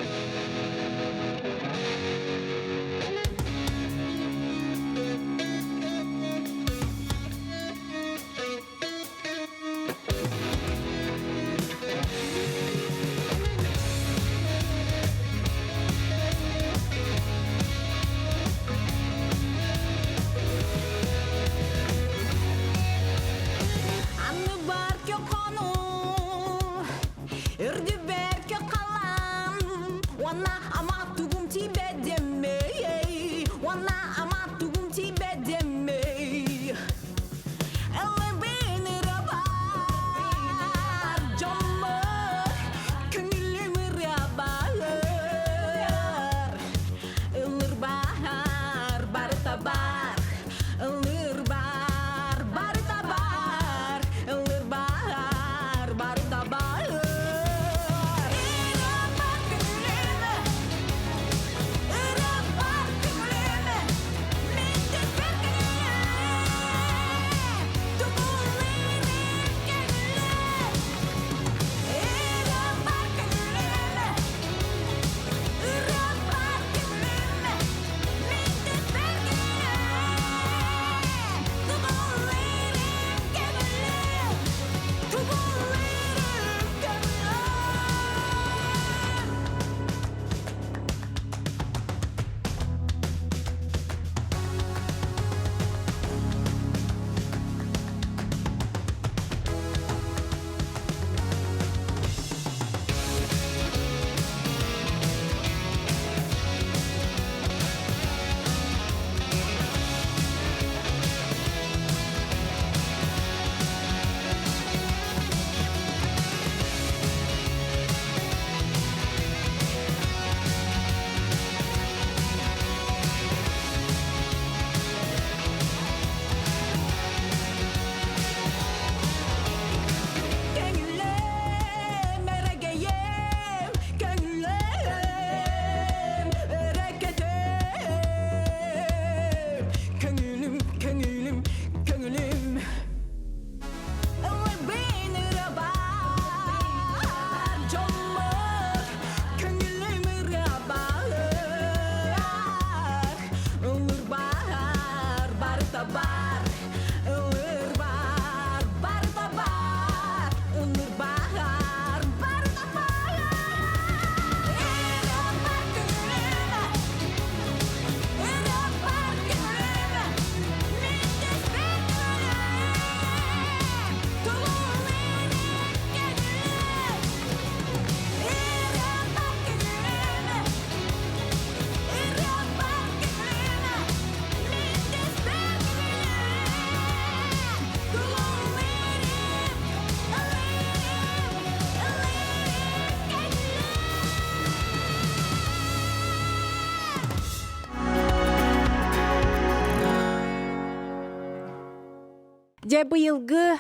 Же быйылгы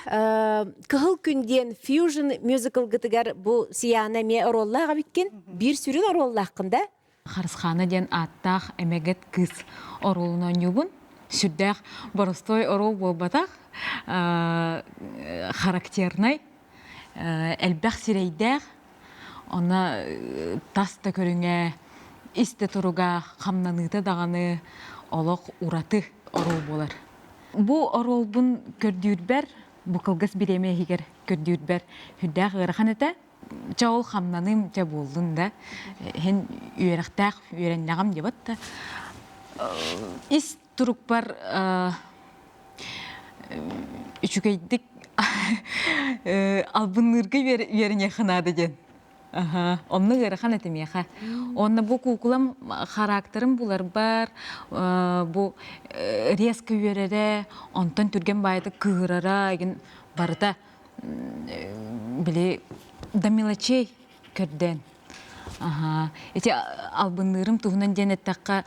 кыһыл күнден fusion musical гытыгар бу сияна ме ороллага биткен бир сүрүн ороллакында Харысханы ден аттах эмегет кыз оролуна нюбун сүрдах боростой орол болбатах характерный элбах сирейдах она таста көрүнгө исте туруга камнаныта даганы олок ураты орол болар. Бу оролбун көрдүрбер, бу кылгыс биреме хигер көрдүрбер. Хүддах ыраханыта жаул хамнаным же болдун да. Хен үйрактак үйреннагам деп атта. Ис турук бар үчүгейдик албыныргы верене ханады ден. Онны гырахан этемеха. Онны бу кукулам характерим булар бар. Бу резко үйрере, онтон түрген байды кыгырара, еген барыта биле до мелочей көрден. Ага. Эти албыннырым туһунан денеттакка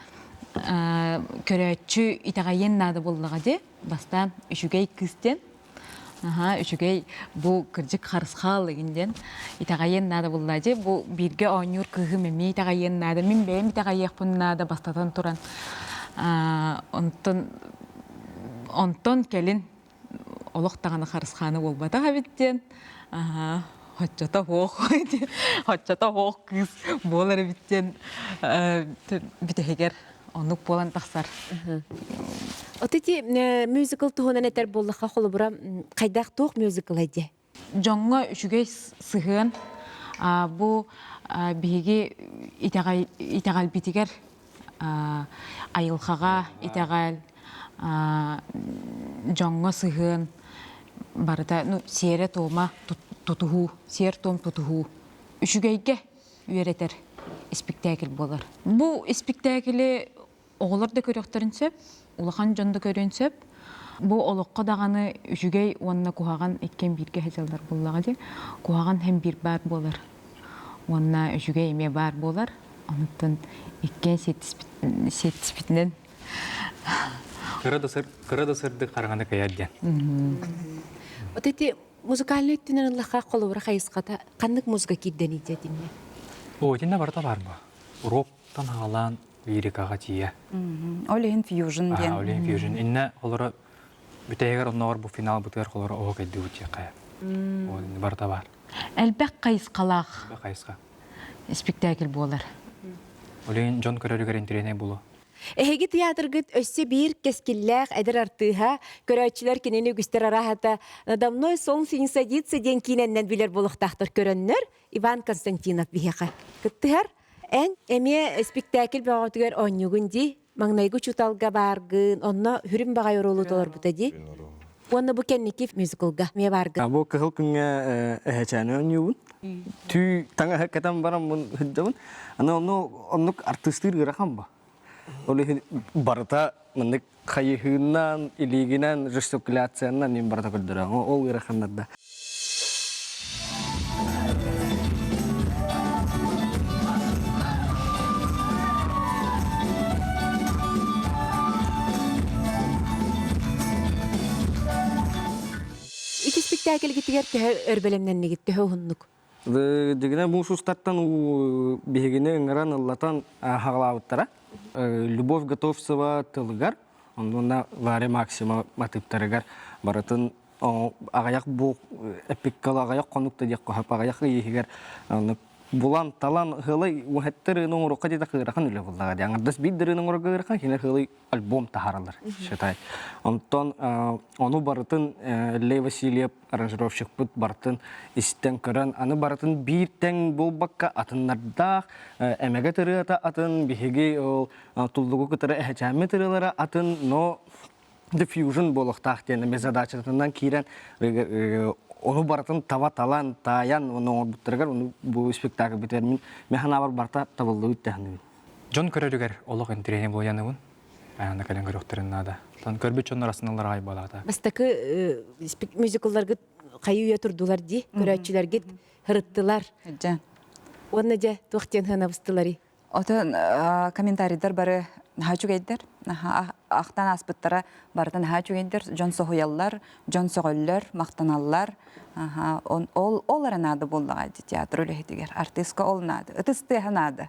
көрөчү итагайен нады боллага де. Бастан үшүгей кыстен. Ага, үшүгей бу кыржык харысхал дегенден итагайен нады болла де. Бу бирге оңюр кыгы меми итагайен нады. Мен бем итагайекпун нады бастатан туран. Онтон келин олох таганы харысханы болбата хабиттен. Ага. Хотчата хоох кыз болар биттен битегер онук болан тахсар. Отети мюзикл туһунан этер боллаха холобура кайдах туох мюзикл айде. Жоңго үшүгей сыгын бу биги итагал битигер айылхага итагал жоңго сыгын барыта сере тома тутуху, сер том тутуху. Үшүгейге үйретер спектакль болар. Бу спектакль оғылар да көрөктерін сөп, улахан жонда көрін сөп. Бу олыққа дағаны үшүгей онына кухаган еккен бирге хезалдар боллаға де. Кухаган hem bir бар болар. Онына үшүгей еме бар болар. Онытын еккен сетіспітінен. Кырада сырды қарғаны каядден. Отети музыкальный түнен лаха холобура хайысқата қандық музыка кидден иде дейме? Ойден барда бар ба? Роктан алан лирикаға тие. Олейін фьюжн ден. Олейін фьюжн. Инна олары бүтәйгер онна бар бұ финал бұтығар олары оғы кәлді өте қая. Ойден барда бар. Әлбәк қайысқалақ Қайысқа. спектакль болар. Олейін жон көрерігер интерене бұлы. Эһиги театргыт өссө бир кескиллээх эдер артыыха көрөөчүлөр кинени үгүстер арахата надамной сон син садится ден киненнен билер болуктактар көрөннөр Иван Константинов бихека кыттыгар эн эме спектакль багатыгар оннугунди маңнайгы чуталга баргын онно хүрүм багай оролутолор бутади онно бу кенники мюзиклга ме баргын Abo kahal kunga ehchana nyun. Tu tanga hakatam baram mun hiddaun. Ana onno artistir gerakam ba. Oleh barata menik khayihunan iliginan gestikulatsionan nim barata kuldara. Ol gerakam nadda. ити спектакль гитигер өрбелемнен гитте хоннук Дегенә бу сустаттан бигене ңаран Аллатан хаглауттара. Любовь Готовцева тылгар, онда Варе Максима матыптарыгар баратын агаяк бу эпиккал агаяк конукта дияк кохап агаяк егер булан талан хылы мухаттыр нуңру кадида кырахан үле буллага дияңдас биддер нуңру кырахан кине хылы альбом тахаралар шатай. Онтон ону баратын Лей Васильев аранжировщик бут бартын истен көрөн аны баратын бир тең болбакка атыннарда эмеге тырыта атын биһиги тулдугу кытыры эхчаме тырылары атын но diffusion болохтах ден мезадачатынан кирен onu baratan tava talan tayan onu buttırgar onu bu spektakl bitermin mehana var barta tavallı üttehni. Жон көрерігер олық интерене боляны бұн. Аяна кәлен көріқтерін нада. Тан көрбет жон арасыналар ай балағда. бастакы мюзиклларга кайуя турдулар ди көрөөчүлөргө хырыттылар онна же туактен ханабыстылары Отын комментарийдер бары хачугейдер, ақтан аспыттара бардан хачугейдер, жон соғуяллар, жон соғыллар, мақтаналлар, ол аранады боллағайды театр өлігетігер, артистка ол нады, ұтысты нады.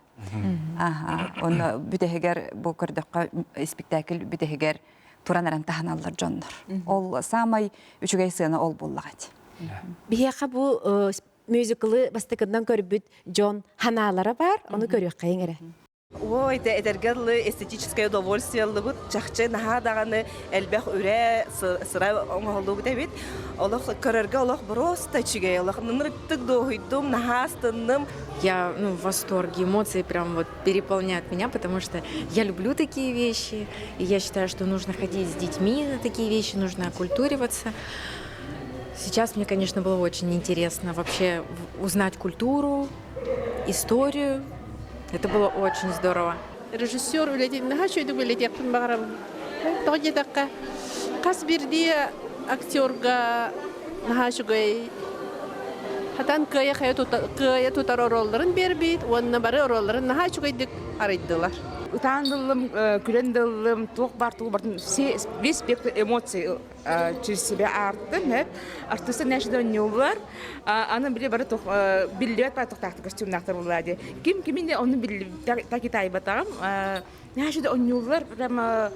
Оны бүтегер бұл көрдіққа спектакль бүтегер туран аран таханаллар жондар. Ол самай үчүгей сыны ол боллағайды. бияка бу мюзиклы бастакынан көрбүт жон ханалары бар, оны көрөк кайыңыра. Ой, это эдергерлы эстетическое удовольствие лыбыт, чахчы наха даганы элбэх үре сыра оңголду бит. Олох көрөргө олох просто чигей, олох нырыктык дохуйдум, нахастынным. Я в восторге, эмоции прям вот переполняют меня, потому что я люблю такие вещи, и я считаю, что нужно ходить с детьми на такие вещи, нужно окультуриваться. Сейчас мне, конечно, было очень интересно вообще узнать культуру, историю. Это было очень здорово. Режиссер үлетен нахачойду үлетектин багарам. Тогедакка кас бирди актерга нахачугай Atan kaya tutar orolların berbit, onunla bari orolların naha çukaydık araydılar. Утандылым, күлендылым, туық бар, все весь спектр эмоций через себя арттым, артысы нәшіді өнеулар, аны біле бары білдебет бар тұқтақты костюмнақтар болады. Ким кимінде оны білдебет, таки тайбатағым, нәшіді өнеулар, прямо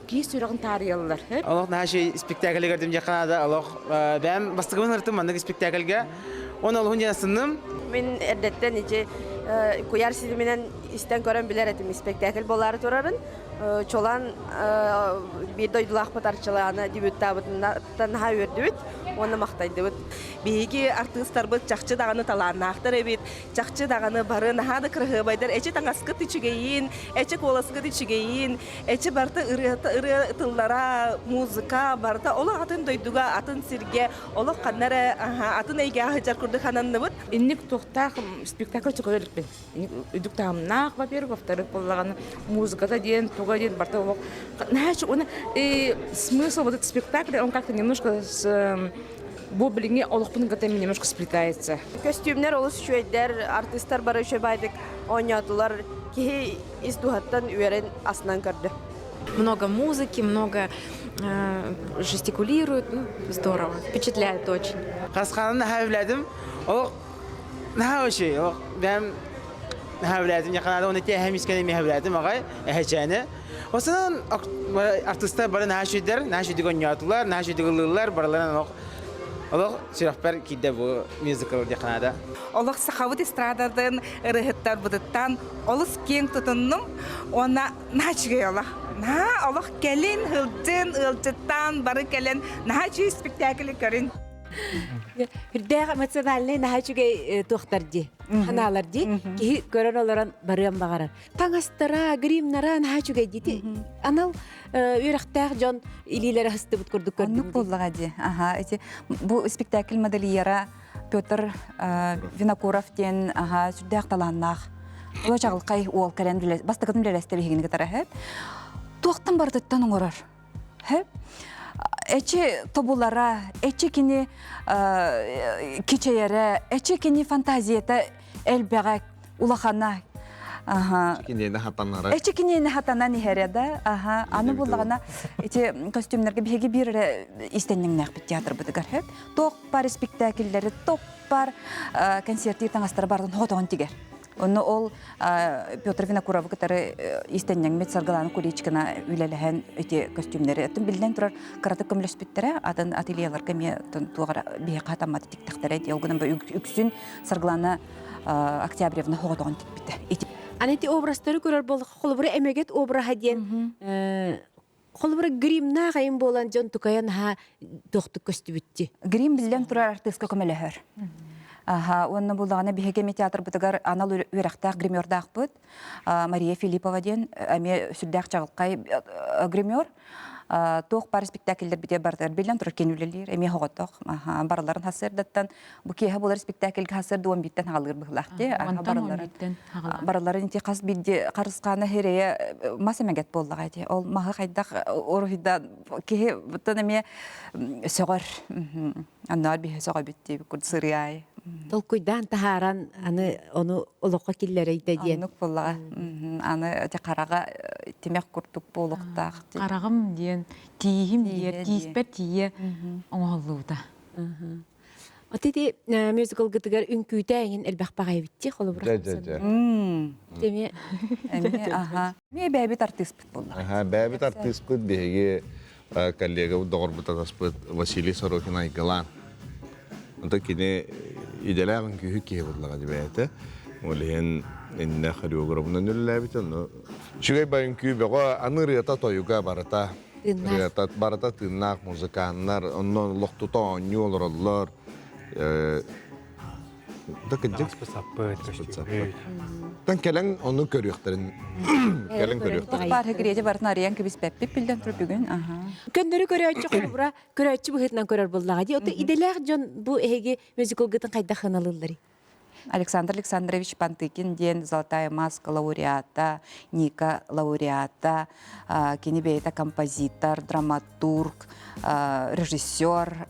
кейс сүйрағын тариялылар. Олық нәші спектаклі көрдім жақанада, олық бәм бастығымын ұрттым андық спектакльге. Оны олығын денасынным. Мен әрдеттен ece kuyar siziminen isten gören biler etim spektakl bolları turarın. Çolan bir doydulaq patarçılığına debüt tabıtından ha ördübüt. Onu maqtaydıbıt. Bigi artistlar bıt çaqçı dağını talanna aqtar ebit. Çaqçı dağını barı naha da kırığı baydar. Eçe tangaskıt içigeyin, eçe kolaskıt içigeyin, eçe barta ırı tıllara, muzika barta. Ola atın doyduga, atın sirge, ola qannara atın eyge ahıcar kurdu xananlıbıt. Инник тоқтақ спектакль чықырдық бен. Үдік тамнақ, во-первых, во-вторых, болағаны музыкада ден, туға ден, барта олық. Оны смысл вот этот спектакль, он как-то немножко с боблинге олықпын қатами немножко сплетается. Костюмler olus şöyler, artistler bara şöyle baydık oynadılar ki istuhattan üyeren aslan kardı. Много музыки, много жестикулируют. Ну, здорово, впечатляет очень. Qasqanını havladım. O naha şey, o ben havladım. Yaxanada onu ki hem iskeni havladım ağay, hecane. O zaman artistler bara naha şeyler, naha şeydi oynadılar, naha şeydi gılırlar, baralarına Allah sürahper kide bu musical yaxanada. Олық сақавыт эстрададан, ырыхыттар бұдыттан, олыс кең тұтынным, ona naçıge Allah. Олық келін, ылжыттан, бары келін, naçı spektakli körün. Үрдәгә эмоциональный нәһәчүгә тохтар ди. Ханалар ди. Ки көрән оларан барыям багарар. Таңастыра, гримнара нәһәчүгә ди. Анал үрәхтәг жон илиләре хысты бут күрдүк көрдүк. Оннук буллага ди. Ага, эти бу спектакль модельера Петр Винокуров ден ага сүрдәк таланнах. Ола чагылкай ол кәрән биле, бастыгын биләстә бигене тарахат. Тоқтан бардыттан оңорар. Хә? Эче тобулара, эче кини кичеере, эче кини фантазията элбәгә улахана. Ага. Кинене хатаннары. Эче кинене хатана нихәредә. Ага, аны буллагана эче костюмнарга биге бир истәннәң бит театр бутыгар һәп. Ток пар спектакльләре, ток пар концерты таңастыр бардын хотон тигәр. Оны ол Петр Винокуров который истәннәң мет саргаланы куличкана үләләһән эти костюмнары. Әтен билдән турар караты көмләс биттерә, атын ательеләргә ме тугара бие хатаматы тиктәхтәре диалгының үксүн саргаланы Октябревна хотон тик битте. Анети образтары көрөр болдук. Холбура эмегет обраха диен. Холбура гримна гайын болан жон тукаян ха доктук көстүбүтти. Грим билдән турар артистка көмәләһәр. Ага, онны булдаганы биһеге театр бутыгар анал үрәхтәк гримердак бут. Мария Филиппова ден әме сүрдәк чагылкай гример. Тох пар спектакльләр бите бардыр. Билдән турар кенүлеләр, әме хоготок. Ага, барларын хасырдаттан бу кеһә булар спектакльгә хасыр 12 халыр быхлахты. Барларын ти кас бидде карысканы херея масамагат булдыга ди. Ол мага кайдак орыйда кеһә бутан әме сөгөр. Аннар биһе сөгө битте күр сырыай. Толкуйдан тахаран аны оны олоққа килләре итә диен. Анук буллага. Аны те карага темек куртук булуктак. Карагым диен, тиим диен, тиспер тие оңоллууда. Атыди мюзикл гытыгар үнкүтәйин элбәк багай битти холбура. Теме. Ага. Ме бәбит артист булла. Ага, бәбит артист бит биге коллега догор бутатас бит Василий Сорокин айгылан. Онда кине иделагын күйі кие бұрлаға дебәйті. Олеген инне хореографынан үліләбітін. Шүгей байын күйі бәға аны рията тойуға барата. Барата тыннақ музыканнар, оннан лоқтута оңы олыралар. Тан кәләң оны көріқтірін. Кәләң көріқтірін. Бар хегреде барын ариян кебіс бәппіп білден тұрып бүгін. Көндөрү көрөчү холбура, көрөчү быһытынан көрөр буллага ди. Ота иделер жон бу эге мюзикл гытын кайда хыналылары. Александр Александрович Пантыкин ден «Золотая маска» лауреата, Ника лауреата, кенебейта композитор, драматург, режиссер,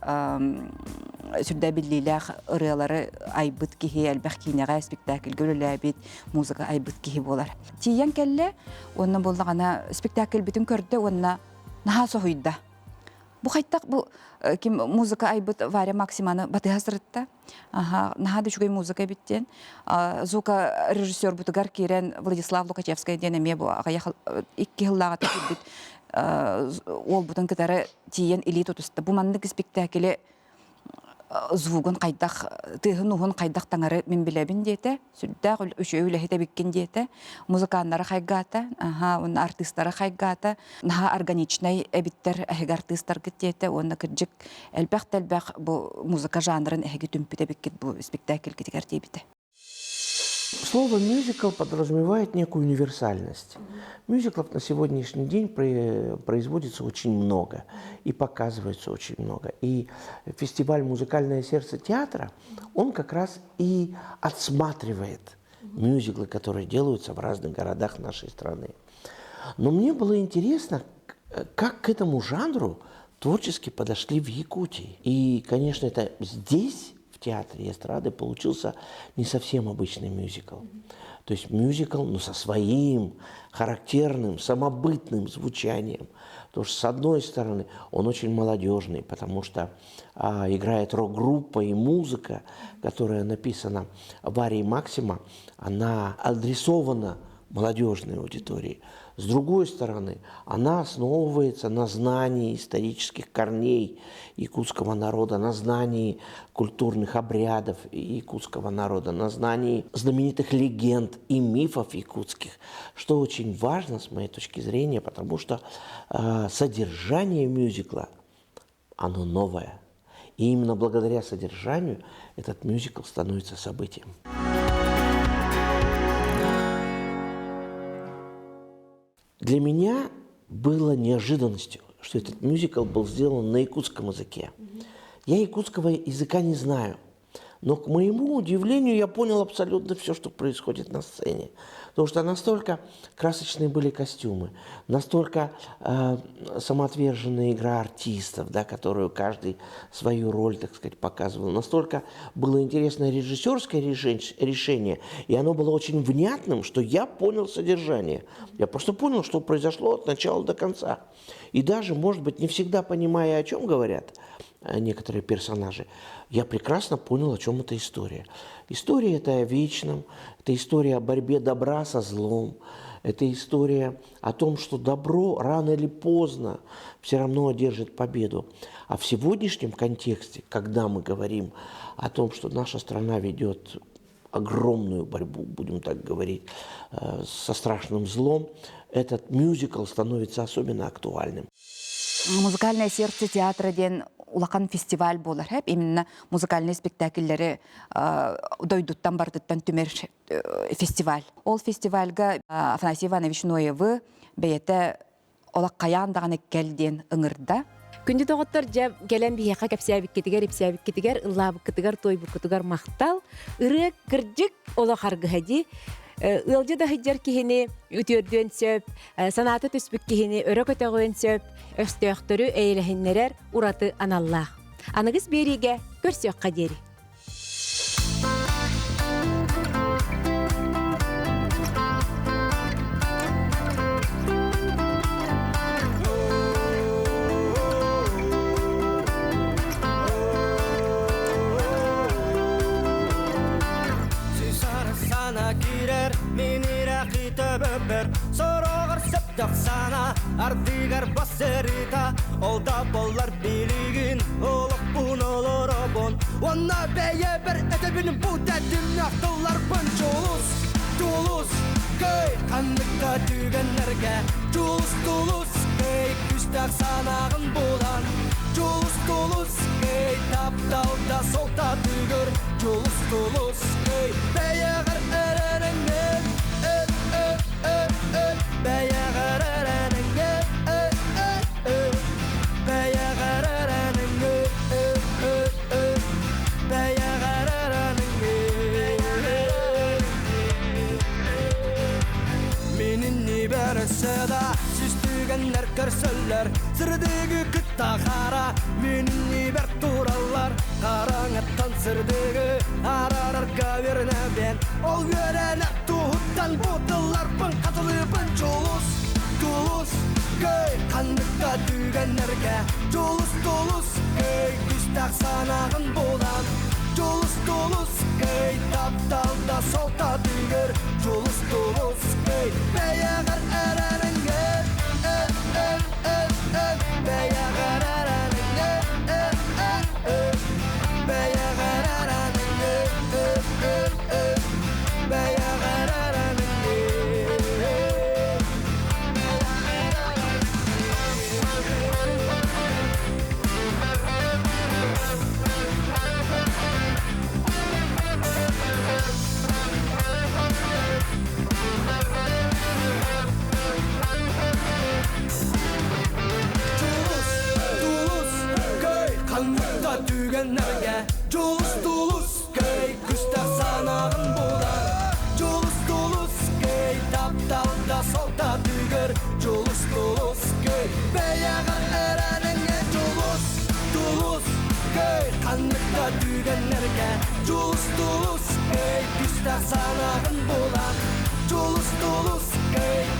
сүрдә биллилях ырылары айбыт кихи әлбәх кинега спектакль гөлөләбит, музыка айбыт кихи болар. Тиян келле, онна боллагана спектакль бүтүн көрдө, онна наха сохуйда. Бу хайттак бу ким музыка айбыт Варя Максиманы батыгасырытта. Наха düşгөй музыка биттен. Звука режиссер бутыгар кирен Владислав Лукачевская денеме бу агая 2 жыллага бит. Ол бутын кытары тиен или тутуста. Бу мандык спектакле звугун кайдак тыгын кайдак таңары мен билебин дете. Сүрдә өчөүле хете биккен дете. Музыканнары хайгата, он артисттары хайгата. Наха органичный эбиттер эһиг артисттар гитте. Онна кыржык элбәк бу музыка жанрын эһиги түмпүтэ биккет бу спектакль китигер дебите. Слово «мюзикл» подразумевает некую универсальность. Мюзиклов на сегодняшний день производится очень много и показывается очень много. И фестиваль «Музыкальное сердце театра», он как раз и отсматривает мюзиклы, которые делаются в разных городах нашей страны. Но мне было интересно, как к этому жанру творчески подошли в Якутии. И, конечно, это здесь, в театре эстрады, получился не совсем обычный мюзикл. То есть мюзикл, но со своим характерным, самобытным звучанием. Потому что, с одной стороны, он очень молодежный, потому что играет рок-группа и музыка, которая написана Варей Максима, она адресована молодежной аудитории. С другой стороны, она основывается на знании исторических корней якутского народа, на знании культурных обрядов якутского народа, на знании знаменитых легенд и мифов якутских, что очень важно с моей точки зрения, потому что содержание мюзикла, оно новое. И именно благодаря содержанию этот мюзикл становится событием. Для меня было неожиданностью, что этот мюзикл был сделан на якутском языке. Я якутского языка не знаю, но, к моему удивлению, я понял абсолютно все, что происходит на сцене. Потому что настолько красочные были костюмы, настолько самоотверженная игра артистов, да, которую каждый свою роль, так сказать, показывал. Настолько было интересное режиссерское решение, и оно было очень внятным, что я понял содержание. Я просто понял, что произошло от начала до конца. И даже, может быть, не всегда понимая, о чем говорят некоторые персонажи, я прекрасно понял, о чем эта история. История эта о вечном, это история о борьбе добра со злом, это история о том, что добро рано или поздно все равно одержит победу. А в сегодняшнем контексте, когда мы говорим о том, что наша страна ведет огромную борьбу, будем так говорить, со страшным злом, этот мюзикл становится особенно актуальным. Музыкальное сердце театра ден улахан фестиваль болар хәп, именно музыкальный спектакльләре дойдуттан бардыттан түмер фестиваль. Ол фестивальга Афанасий Иванович Ноевы бәйәтә олақ қаян даған әккәлден ыңырда. Күнді тоғыттар жа келен бейеқа кәпсәбік кетігер, ыллабық кетігер, тойбық кетігер мақтал, ыры кірджік олақ арғыхади, ылжы да хыджар кихини үтөрдөн сөп, санаты түспік кихини өрі көтөгөн сөп, өстөқтөрі әйләхіннерер ураты аналлах. Анығыз бериге көрсөк қадери. Sorogır septak sana ardigar baserita olda bollar biligin olup bun olur obon Ona beye bir edebin bu dedim yaktılar bun Tulus köy kanlıkta düğenlerge Tulus köy küstak sanağın bulan Tulus köy tapdalda solta düğür Tulus köy beye gır erenenge sıda Süstügenler körsöller Sırdығы kıtta qara Menini bir turallar Qarаңаттан сырдығы Арарарға веріне бен Ол верелер туғыттан бұтылар Пын қатылы пын жолус Тулус көй Қандықта түйгенлерге Жолус толус көй Күстақ санағын болан Жолус толус көй Тапталда солта түйгір Жолус толус көй Бәяғар әрәріңге Бәяғар әрәріңге Бәяғар әрәріңге Бәяғар әрәріңге Қандықта түйгенлерге Жолыс толус көй Күстақ санағын болар Жолус толус көй Тапталда солта түйгір Жолус толус көй Бәяғар әрәріңе Жолус толус көй Қандықта түйгенлерге Жолус толус көй Күстақ санағын болар Жолус толус көй